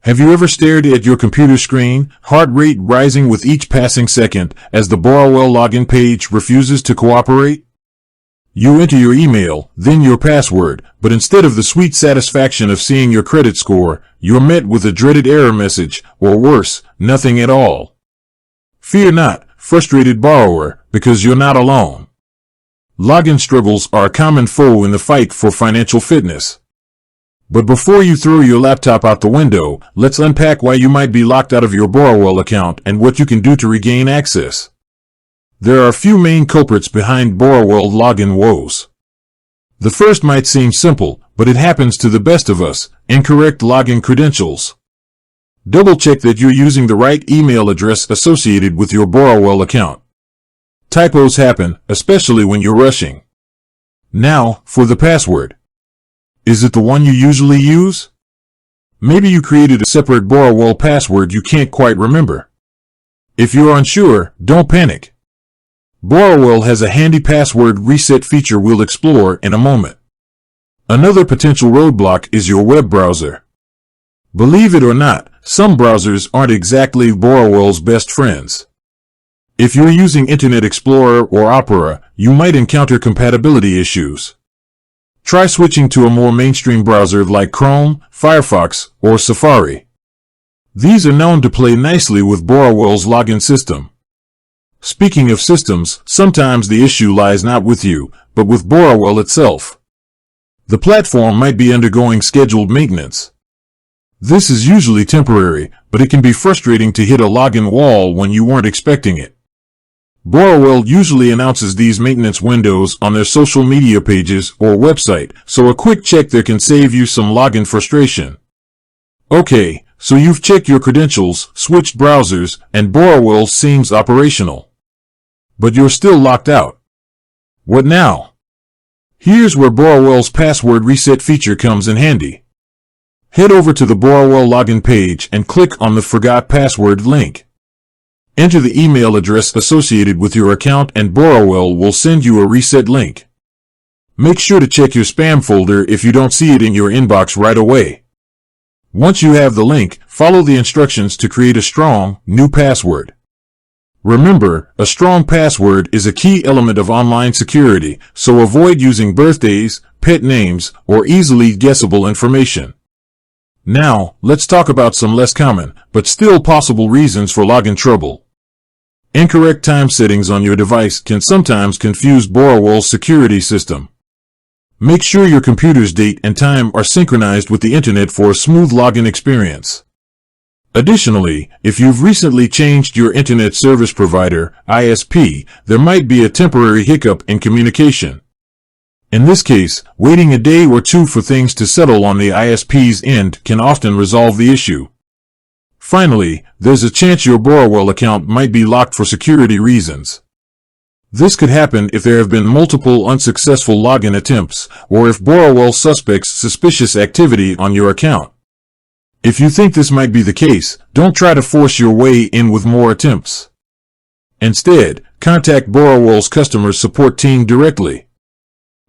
Have you ever stared at your computer screen, heart rate rising with each passing second, as the Borrowell login page refuses to cooperate? You enter your email, then your password, but instead of the sweet satisfaction of seeing your credit score, you're met with a dreaded error message, or worse, nothing at all. Fear not, frustrated borrower, because you're not alone. Login struggles are a common foe in the fight for financial fitness. But before you throw your laptop out the window, let's unpack why you might be locked out of your Borrowell account and what you can do to regain access. There are a few main culprits behind Borrowell login woes. The first might seem simple, but it happens to the best of us: incorrect login credentials. Double-check that you're using the right email address associated with your Borrowell account. Typos happen, especially when you're rushing. Now, for the password. Is it the one you usually use? Maybe you created a separate Borrowell password you can't quite remember. If you're unsure, don't panic. Borrowell has a handy password reset feature we'll explore in a moment. Another potential roadblock is your web browser. Believe it or not, some browsers aren't exactly Borrowell's best friends. If you're using Internet Explorer or Opera, you might encounter compatibility issues. Try switching to a more mainstream browser like Chrome, Firefox, or Safari. These are known to play nicely with Borrowell's login system. Speaking of systems, sometimes the issue lies not with you, but with Borrowell itself. The platform might be undergoing scheduled maintenance. This is usually temporary, but it can be frustrating to hit a login wall when you weren't expecting it. Borrowell usually announces these maintenance windows on their social media pages or website, so a quick check there can save you some login frustration. Okay, so you've checked your credentials, switched browsers, and Borrowell seems operational. But you're still locked out. What now? Here's where Borrowell's password reset feature comes in handy. Head over to the Borrowell login page and click on the Forgot Password link. Enter the email address associated with your account and Borrowell will send you a reset link. Make sure to check your spam folder if you don't see it in your inbox right away. Once you have the link, follow the instructions to create a strong, new password. Remember, a strong password is a key element of online security, so avoid using birthdays, pet names, or easily guessable information. Now, let's talk about some less common, but still possible reasons for login trouble. Incorrect time settings on your device can sometimes confuse Borrowell's security system. Make sure your computer's date and time are synchronized with the internet for a smooth login experience. Additionally, if you've recently changed your internet service provider, ISP, there might be a temporary hiccup in communication. In this case, waiting a day or two for things to settle on the ISP's end can often resolve the issue. Finally, there's a chance your Borrowell account might be locked for security reasons. This could happen if there have been multiple unsuccessful login attempts, or if Borrowell suspects suspicious activity on your account. If you think this might be the case, don't try to force your way in with more attempts. Instead, contact Borrowell's customer support team directly.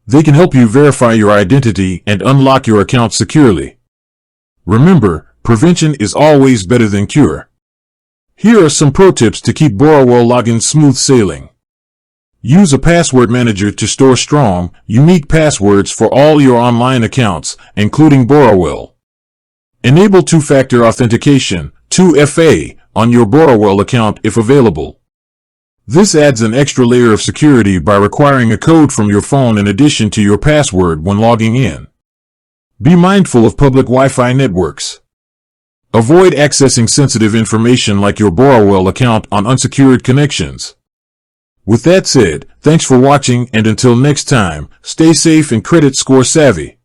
They can help you verify your identity and unlock your account securely. Remember, prevention is always better than cure. Here are some pro tips to keep Borrowell login smooth sailing. Use a password manager to store strong, unique passwords for all your online accounts, including Borrowell. Enable two-factor authentication, 2FA, on your Borrowell account if available. This adds an extra layer of security by requiring a code from your phone in addition to your password when logging in. Be mindful of public Wi-Fi networks. Avoid accessing sensitive information like your Borrowell account on unsecured connections. With that said, thanks for watching, and until next time, stay safe and credit score savvy.